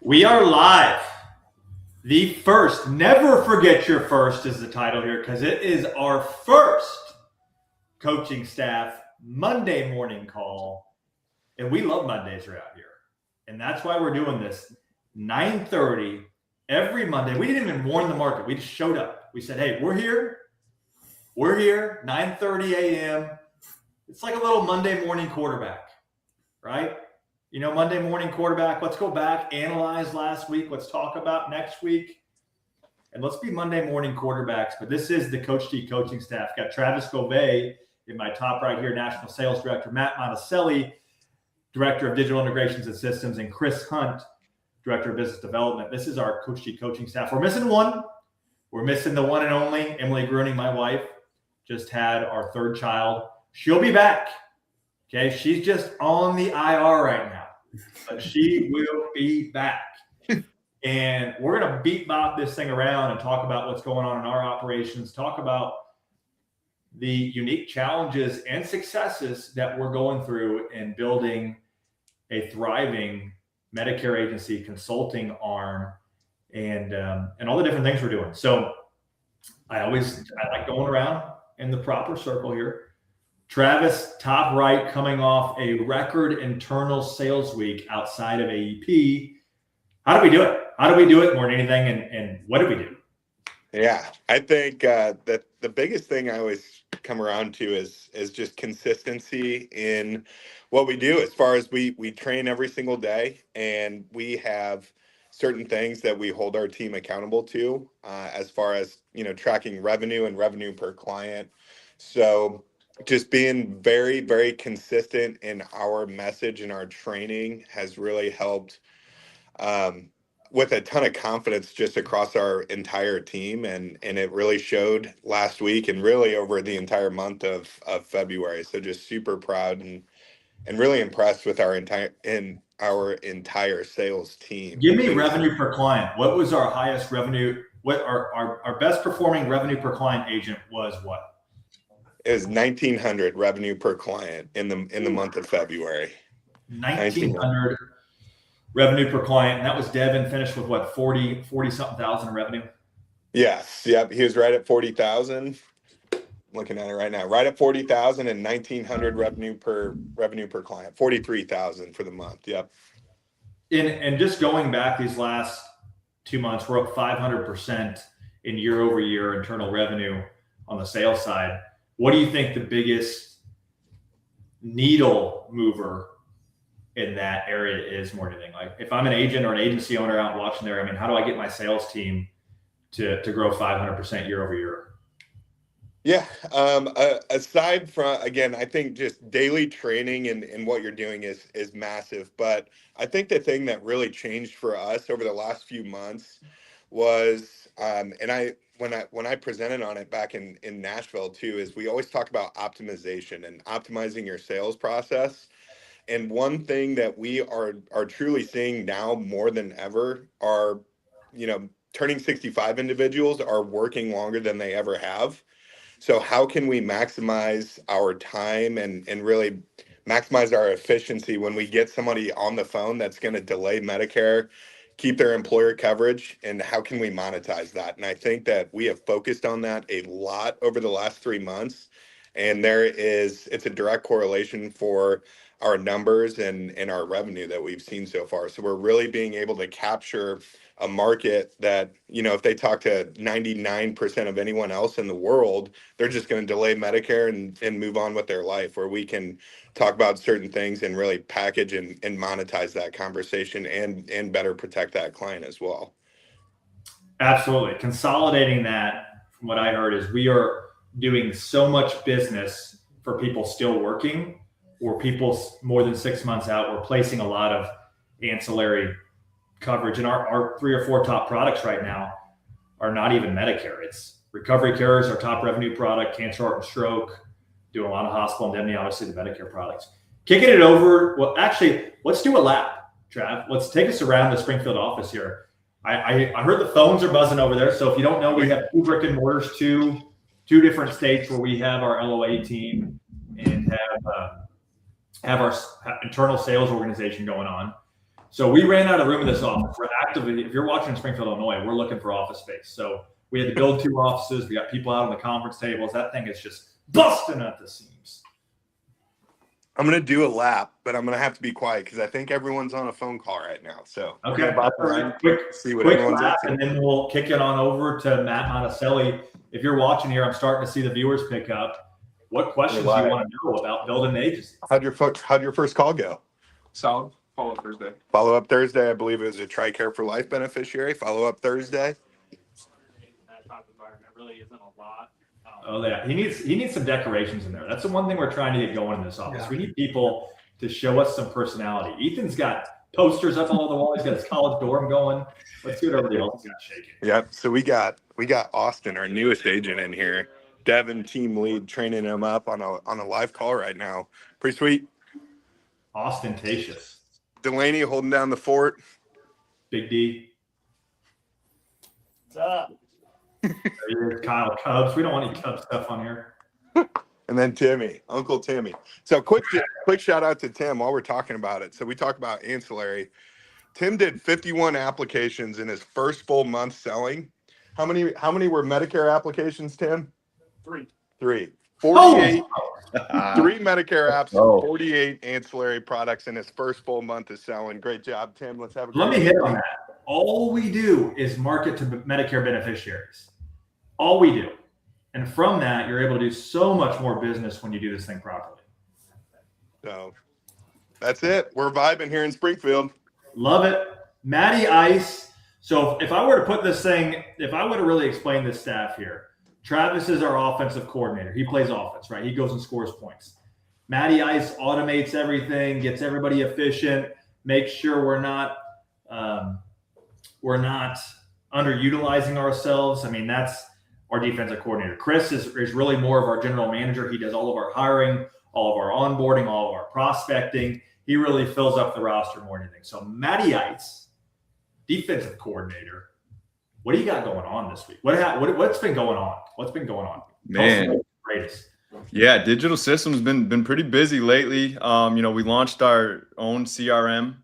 We are live. The first, never forget your first is the title here because it is our first coaching staff Monday morning call. And we love Mondays around here. And that's why we're doing this 9:30 every Monday. We didn't even warn the market. We just showed up. We said, hey, we're here. We're here, 9:30 a.m. It's like a little Monday morning quarterback, right? You know, Monday morning quarterback, let's go back, analyze last week. Let's talk about next week. And let's be Monday morning quarterbacks. But this is the Coach T coaching staff. Got Travis Gove in my top right here, National Sales Director, Matt Monticelli, Director of Digital Integrations and Systems, and Chris Hunt, Director of Business Development. This is our Coach T coaching staff. We're missing one. We're missing the one and only Emily Gruning, my wife. Just had our third child. She'll be back. Okay, she's just on the IR right now, but she will be back. And we're going to beat bop this thing around and talk about what's going on in our operations, talk about the unique challenges and successes that we're going through in building a thriving Medicare agency consulting arm and all the different things we're doing. So I like going around in the proper circle here. Travis, top right, coming off a record internal sales week outside of AEP. How do we do it? How do we do it more than anything? And what do we do? Yeah, I think that the biggest thing I always come around to is just consistency in what we do. As far as we train every single day, and we have certain things that we hold our team accountable to, as far as tracking revenue and revenue per client. So just being very, very consistent in our message and our training has really helped with a ton of confidence just across our entire team. And it really showed last week and really over the entire month of February. So just super proud and really impressed with our entire sales team. Give me revenue per client. What was our highest revenue? What our best performing revenue per client agent was what? Is 1,900 revenue per client in the month of February. 1,900 revenue per client, and that was Devin finished with what 40 something thousand in revenue. Yes, yep, he was right at 40,000. Looking at it right now, right at 40,000 and 1,900 revenue per client. 43,000 for the month. Yep. And just going back these last 2 months, we're up 500% in year over year internal revenue on the sales side. What do you think the biggest needle mover in that area is more than anything? Like if I'm an agent or an agency owner out watching there, I mean, how do I get my sales team to grow 500% year over year? Yeah. Aside from, again, I think just daily training and what you're doing is massive. But I think the thing that really changed for us over the last few months was, when I presented on it back in Nashville too, is we always talk about optimization and optimizing your sales process. And one thing that we are truly seeing now more than ever are, turning 65 individuals are working longer than they ever have. So how can we maximize our time and really maximize our efficiency when we get somebody on the phone that's going to delay Medicare, keep their employer coverage, and how can we monetize that? And I think that we have focused on that a lot over the last 3 months. And it's a direct correlation for our numbers and our revenue that we've seen so far. So we're really being able to capture a market that, if they talk to 99% of anyone else in the world, they're just going to delay Medicare and move on with their life, where we can talk about certain things and really package and monetize that conversation and better protect that client as well. Absolutely. Consolidating that, from what I heard, is we are doing so much business for people still working or people more than 6 months out. We're placing a lot of ancillary coverage, and our 3 or 4 top products right now are not even Medicare. It's Recovery Care is our top revenue product, Cancer, Heart, and Stroke, doing a lot of hospital indemnity, obviously the Medicare products. Kicking it over, well, actually, let's do a lap, Trav. Let's take us around the Springfield office here. I heard the phones are buzzing over there. So if you don't know, we have 2 brick and mortars, two different states where we have our LOA team and have our internal sales organization going on. So we ran out of room in this office. We're actively, if you're watching in Springfield, Illinois, we're looking for office space. So we had to build 2 offices. We got people out on the conference tables. That thing is just busting at the seams. I'm going to do a lap, but I'm going to have to be quiet because I think everyone's on a phone call right now. So Okay, we're about to that's quick, see what quick everyone's lap, up to. and then we'll kick it on over to Matt Monticelli. If you're watching here, I'm starting to see the viewers pick up. What questions do you want to know about building an agency? How'd your first call go? Solid. Follow up Thursday. Follow up Thursday. I believe it was a TRICARE for Life beneficiary. Follow up Thursday. That type of environment really isn't a lot. Oh yeah, he needs some decorations in there. That's the one thing we're trying to get going in this office. Yeah. We need people to show us some personality. Ethan's got posters up all over the wall. He's got his college dorm going. Let's see what everybody else has got shaking. Yep. So we got Austin, our newest agent, in here. Devin, team lead, training him up on a live call right now. Pretty sweet. Ostentatious. Delaney holding down the fort. Big D. What's up? There he is, Kyle Cubs. We don't want any Cubs stuff on here. And then Timmy, Uncle Timmy. So quick shout out to Tim while we're talking about it. So we talk about ancillary. Tim did 51 applications in his first full month selling. How many were Medicare applications, Tim? 3. 3. 48. Oh, 3 Medicare apps, Oh. 48 ancillary products in his first full month of selling. Great job, Tim. Let's have a let me great hit on that. All we do is market to Medicare beneficiaries. All we do. And from that, you're able to do so much more business when you do this thing properly. So that's it. We're vibing here in Springfield. Love it. Matty Ice. So if I were to put this thing, if I were to really explain this staff here, Travis is our offensive coordinator. He plays offense, right? He goes and scores points. Matty Ice automates everything, gets everybody efficient, makes sure we're not underutilizing ourselves. I mean, that's our defensive coordinator. Chris is really more of our general manager. He does all of our hiring, all of our onboarding, all of our prospecting. He really fills up the roster more than anything. So Matty Ice, defensive coordinator, what do you got going on this week? What's been going on? What's been going on? Man, Greatest. yeah, digital systems been pretty busy lately. We launched our own CRM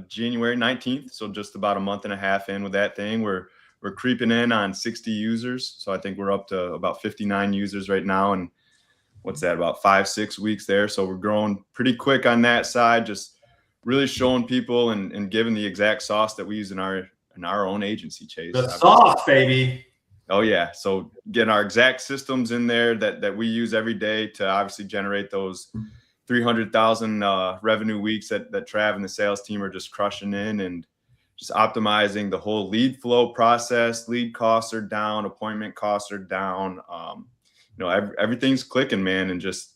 January 19th, so just about a month and a half in with that thing. We're creeping in on 60 users, so I think we're up to about 59 users right now, and what's that, about 5-6 weeks there. So we're growing pretty quick on that side, just really showing people and giving the exact sauce that we use in our own agency, Chase. The sauce, baby. Oh yeah. So getting our exact systems in there that we use every day to obviously generate those 300,000 revenue weeks that Trav and the sales team are just crushing in, and just optimizing the whole lead flow process. Lead costs are down, appointment costs are down. Everything's clicking, man. And just,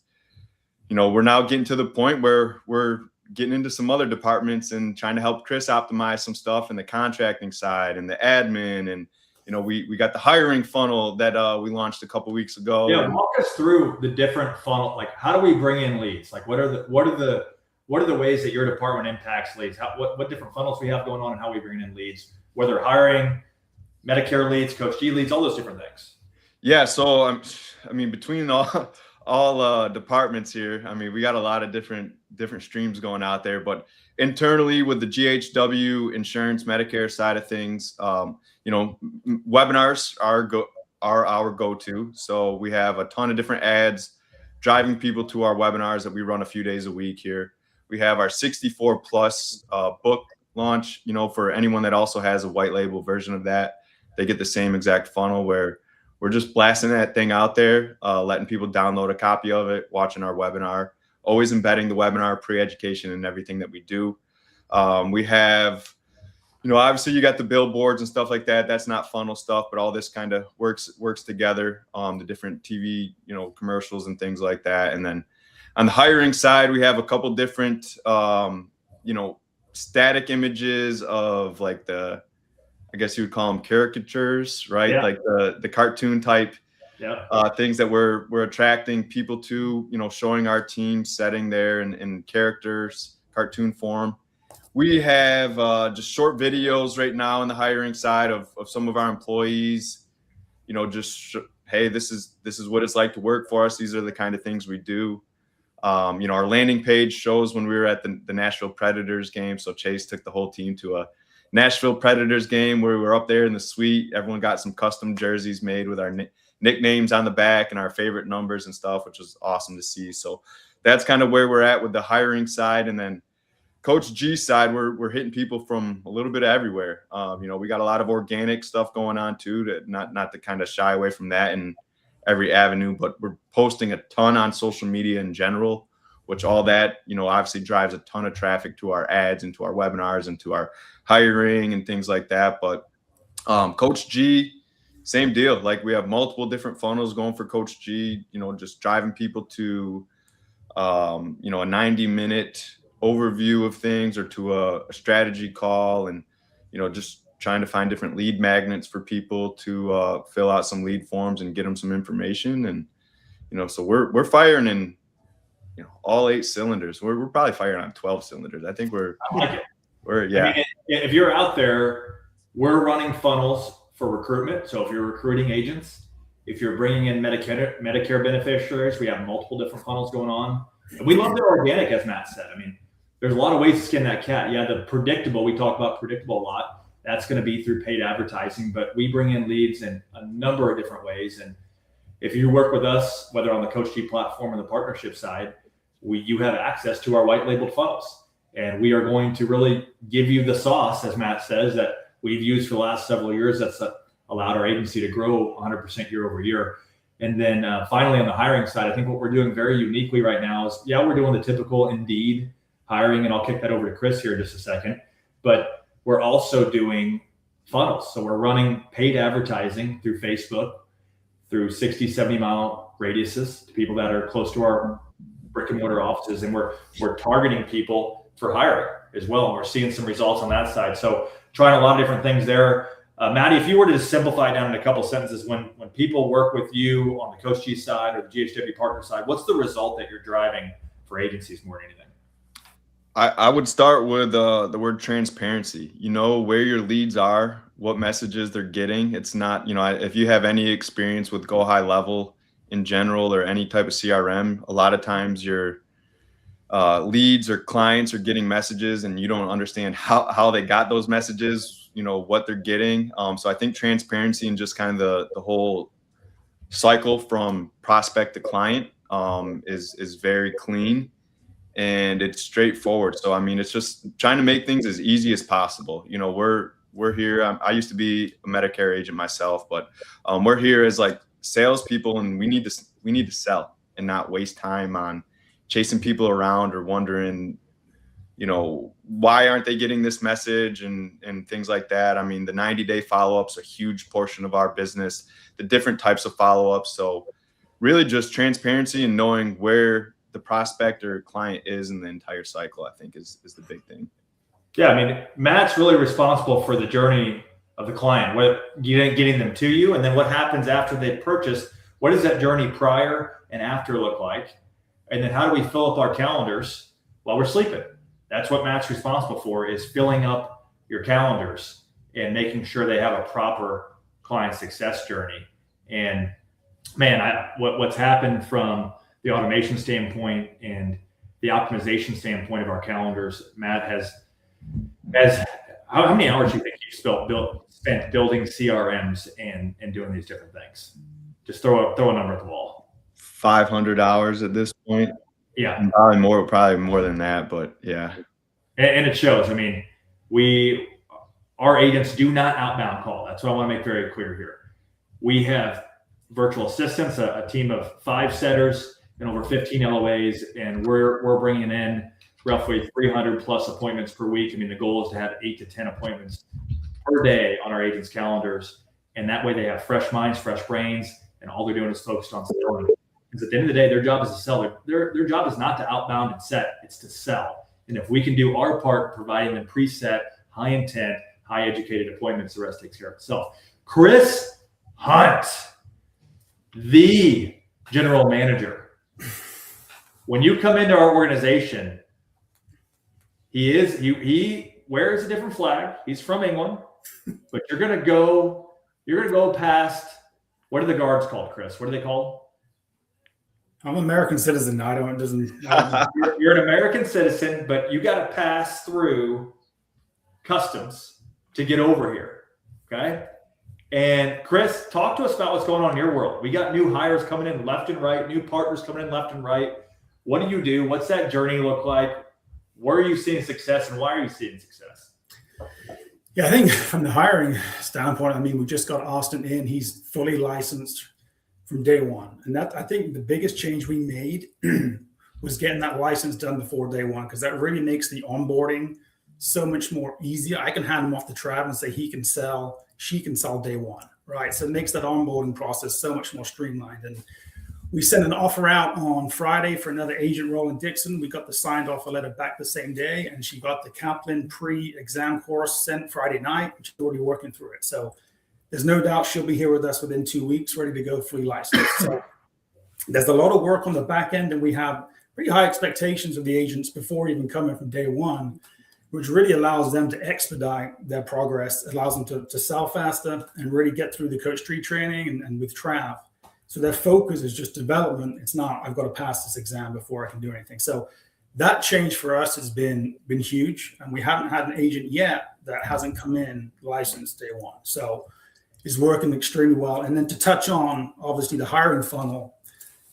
we're now getting to the point where we're getting into some other departments and trying to help Chris optimize some stuff in the contracting side and the admin. And, we got the hiring funnel that we launched a couple weeks ago. Yeah, walk us through the different funnel. Like, how do we bring in leads? Like, what are the ways that your department impacts leads? What different funnels we have going on, and how we bring in leads, whether hiring, Medicare leads, Coach G leads, all those different things. Yeah. So, between all departments here, we got a lot of different streams going out there, but internally with the GHW insurance Medicare side of things, webinars are our go-to. So we have a ton of different ads driving people to our webinars that we run a few days a week here. We have our 64 plus book launch, for anyone that also has a white label version of that. They get the same exact funnel where we're just blasting that thing out there, letting people download a copy of it, watching our webinar, always embedding the webinar pre-education in everything that we do. We have, obviously you got the billboards and stuff like that. That's not funnel stuff, but all this kind of works together. The different TV, commercials and things like that. And then on the hiring side, we have a couple different, static images of like I guess you would call them caricatures, right? Yeah. Like the cartoon type things that we're attracting people to, showing our team setting there in characters, cartoon form. We have just short videos right now in the hiring side of some of our employees, hey, this is what it's like to work for us. These are the kind of things we do. Our landing page shows when we were at the Nashville Predators game. So Chase took the whole team to a Nashville Predators game where we were up there in the suite. Everyone got some custom jerseys made with our nicknames on the back and our favorite numbers and stuff, which was awesome to see. So that's kind of where we're at with the hiring side. And then Coach G side, we're hitting people from a little bit of everywhere. We got a lot of organic stuff going on too, not to kind of shy away from that in every avenue, but we're posting a ton on social media in general, which all that, obviously drives a ton of traffic to our ads and to our webinars and to our hiring and things like that. But Coach G, same deal. Like we have multiple different funnels going for Coach G, just driving people to, a 90-minute overview of things or to a strategy call, and just trying to find different lead magnets for people to fill out some lead forms and get them some information. And so we're firing in all 8 cylinders. We're probably firing on 12 cylinders. I think we're yeah. I mean, if you're out there, we're running funnels for recruitment. So if you're recruiting agents, if you're bringing in Medicare beneficiaries, we have multiple different funnels going on. And we love the organic, as Matt said. I mean, there's a lot of ways to skin that cat. Yeah, the predictable, we talk about predictable a lot. That's going to be through paid advertising, but we bring in leads in a number of different ways. And if you work with us, whether on the Coach G platform or the partnership side, you have access to our white labeled funnels. And we are going to really give you the sauce, as Matt says, that we've used for the last several years. That's allowed our agency to grow 100% year over year. And then finally, on the hiring side, I think what we're doing very uniquely right now is, we're doing the typical Indeed hiring, and I'll kick that over to Chris here in just a second. But we're also doing funnels. So we're running paid advertising through Facebook, through 60, 70-mile radiuses to people that are close to our brick and mortar offices. And we're targeting people for hiring as well. And we're seeing some results on that side. So trying a lot of different things there. Maddie, if you were to just simplify down in a couple sentences, when people work with you on the Coach G side or the GHW partner side, what's the result that you're driving for agencies more than anything? I would start with the word transparency. Where your leads are, what messages they're getting. It's not, if you have any experience with Go High Level in general or any type of CRM, a lot of times your leads or clients are getting messages and you don't understand how they got those messages, what they're getting. So I think transparency and just kind of the whole cycle from prospect to client is very clean. And it's straightforward. So, it's just trying to make things as easy as possible. We're here. I used to be a Medicare agent myself, but we're here as like salespeople, and we need to sell and not waste time on chasing people around or wondering, why aren't they getting this message and things like that. The 90-day follow-ups are a huge portion of our business, the different types of follow-ups. So really just transparency and knowing where the prospect or client is in the entire cycle, I think is the big thing. Yeah, Matt's really responsible for the journey of the client, getting them to you, and then what happens after they purchase. What does that journey prior and after look like? And then how do we fill up our calendars while we're sleeping? That's what Matt's responsible for, is filling up your calendars and making sure they have a proper client success journey. And man, what's happened from the automation standpoint and the optimization standpoint of our calendars, Matt has how many hours do you think you spent building CRMs and doing these different things? Just throw a number at the wall. 500 hours at this point. Yeah, and probably more than that, but yeah. And it shows. Our agents do not outbound call. That's what I want to make very clear here. We have virtual assistants, a team of 5 setters and over 15 LOAs, and we're bringing in roughly 300 plus appointments per week. The goal is to have 8 to 10 appointments per day on our agents' calendars, and that way they have fresh minds, fresh brains, and all they're doing is focused on selling. Because at the end of the day, their job is to sell. Their job is not to outbound and set; it's to sell. And if we can do our part, providing them preset, high intent, high educated appointments, the rest takes care of itself. Chris Hunt, the general manager. When you come into our organization, he wears a different flag. He's from England, but you're gonna go past, what are the guards called, Chris? What are they called? I'm an American citizen. I don't. It doesn't. You're an American citizen, but you got to pass through customs to get over here. Okay. And Chris, talk to us about what's going on in your world. We got new hires coming in left and right, new partners coming in left and right. What do you do? What's that journey look like? Where are you seeing success, and why are you seeing success? Yeah, I think from the hiring standpoint, I mean, we just got Austin in. He's fully licensed from day one. And that, I think the biggest change we made was getting that license done before day one, because that really makes the onboarding so much more easier. I can hand him off the Trav and say he can sell, she can sell day one, right? So it makes that onboarding process so much more streamlined. And we sent an offer out on Friday for another agent role in Dixon. We got the signed offer letter back the same day, and she got the Kaplan pre-exam course sent Friday night, and she's already working through it. So there's no doubt she'll be here with us within 2 weeks, ready to go fully licensed. So there's a lot of work on the back end, and we have pretty high expectations of the agents before even coming from day one, which really allows them to expedite their progress, allows them to sell faster and really get through the coach tree training and with Trav. So their focus is just development. It's not, I've got to pass this exam before I can do anything. So that change for us has been huge. And we haven't had an agent yet that hasn't come in licensed day one. So it's working extremely well. And then to touch on, obviously, the hiring funnel.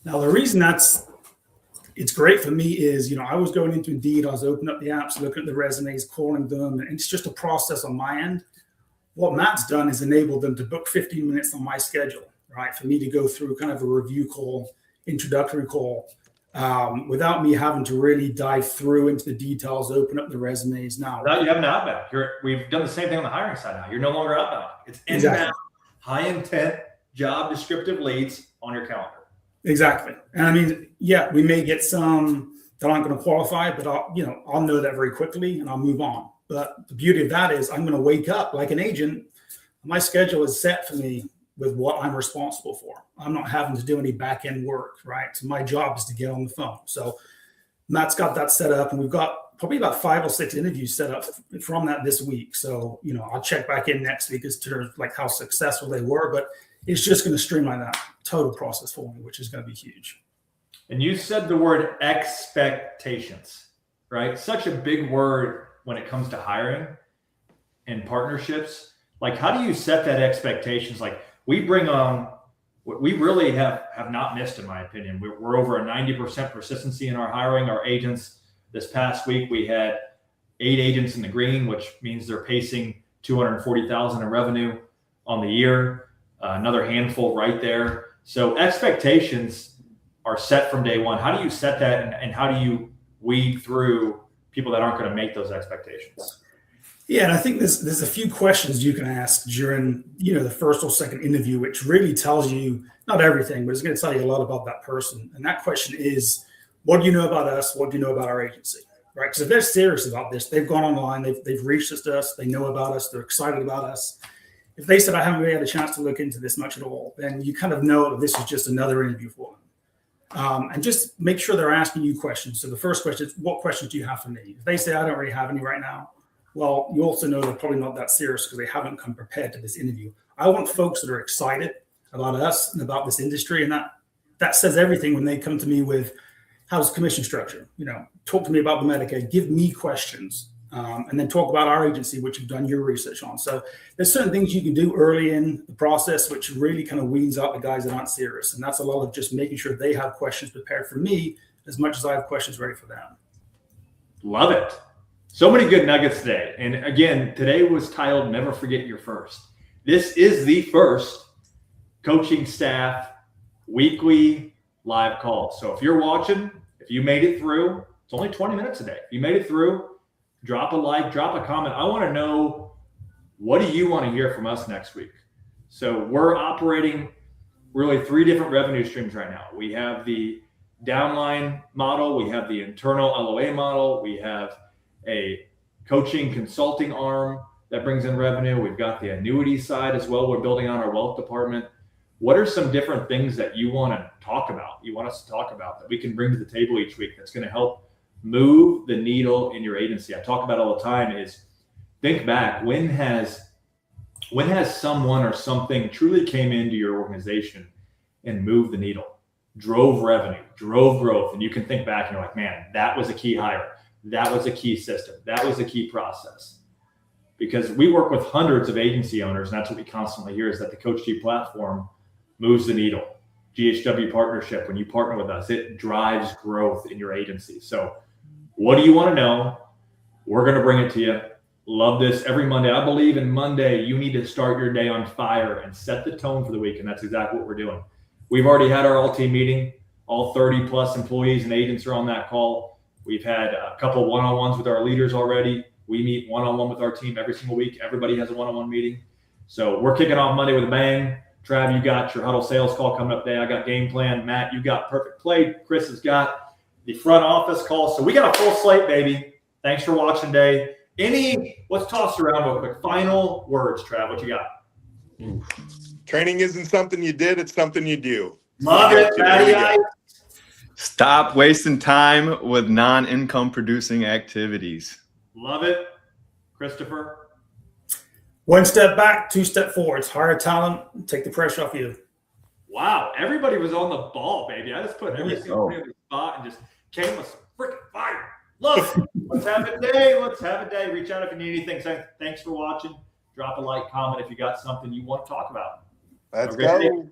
Now, the reason it's great for me is, I was going into Indeed, I was opening up the apps, looking at the resumes, calling them, and it's just a process on my end. What Matt's done is enabled them to book 15 minutes on my schedule, right? For me to go through kind of a review call, introductory call, without me having to really dive through into the details, open up the resumes now. Without you having to outbound. We've done the same thing on the hiring side now. You're no longer outbound. It's inbound, Exactly. high intent, job descriptive leads on your calendar. Exactly. And I mean, yeah, we may get some that aren't going to qualify, but I'll know that very quickly and I'll move on. But the beauty of that is I'm going to wake up like an agent. My schedule is set for me with what I'm responsible for. I'm not having to do any back end work, right? So my job is to get on the phone. So Matt's got that set up, and we've got probably about 5 or 6 interviews set up from that this week. So, I'll check back in next week as to like how successful they were, but it's just going to streamline that total process for me, which is going to be huge. And you said the word expectations, right? Such a big word when it comes to hiring and partnerships. Like, how do you set that expectations? Like, we bring on, we really have not missed, in my opinion. We're over a 90% persistency in our hiring. Our agents, this past week, we had 8 agents in the green, which means they're pacing $240,000 in revenue on the year. Another handful right there. So expectations are set from day one. How do you set that, and how do you weed through people that aren't going to make those expectations? Yeah, and I think there's a few questions you can ask during the first or second interview, which really tells you not everything, but it's going to tell you a lot about that person. And that question is, what do you know about us? What do you know about our agency? Right? Because if they're serious about this, they've gone online, they've reached us, they know about us, they're excited about us. If they said, I haven't really had a chance to look into this much at all, then you kind of know that this is just another interview for them. And just make sure they're asking you questions. So the first question is, what questions do you have for me? If they say, I don't really have any right now, well, you also know they're probably not that serious because they haven't come prepared to this interview. I want folks that are excited about us and about this industry. And that says everything when they come to me with, how's the commission structure? Talk to me about the Medicaid, give me questions. And then talk about our agency, which you've done your research on. So there's certain things you can do early in the process, which really kind of weeds out the guys that aren't serious. And that's a lot of just making sure they have questions prepared for me as much as I have questions ready for them. Love it. So many good nuggets today. And again, today was titled Never Forget Your First. This is the first coaching staff weekly live call. So if you're watching, if you made it through, it's only 20 minutes a day. If you made it through, drop a like, drop a comment. I want to know, what do you want to hear from us next week? So we're operating really 3 different revenue streams right now. We have the downline model. We have the internal LOA model. We have a coaching consulting arm that brings in revenue. We've got the annuity side as well. We're building on our wealth department. What are some different things that you want to talk about? You want us to talk about that we can bring to the table each week that's going to help move the needle in your agency? I talk about all the time is think back. When has someone or something truly came into your organization and moved the needle? drove revenue, drove growth. And you can think back and you're like, man, that was a key hire. That was a key system. That was a key process. Because we work with hundreds of agency owners, and that's what we constantly hear is that the Coach G platform moves the needle. GHW partnership, when you partner with us, it drives growth in your agency. So what do you want to know? We're going to bring it to you. Love this every Monday. I believe in Monday, you need to start your day on fire and set the tone for the week. And that's exactly what we're doing. We've already had our all-team meeting. All 30 plus employees and agents are on that call. We've had a couple of one-on-ones with our leaders already. We meet one-on-one with our team every single week. Everybody has a one-on-one meeting. So we're kicking off Monday with a bang. Trav, you got your huddle sales call coming up today. I got game plan. Matt, you got perfect play. Chris has got the front office call. So we got a full slate, baby. Thanks for watching today. Let's toss around real quick. Final words, Trav. What you got? Training isn't something you did, it's something you do. Love it, Matty Ice. Stop wasting time with non-income producing activities. Love it. Christopher. One step back, 2 step forwards. Hire talent, take the pressure off you. Wow, everybody was on the ball, baby. I just put every single thing on the spot and just came with some freaking fire. Love it. Let's have a day. Let's have a day. Reach out if you need anything. Thanks for watching. Drop a like, comment if you got something you want to talk about. Let's Have a great day. go.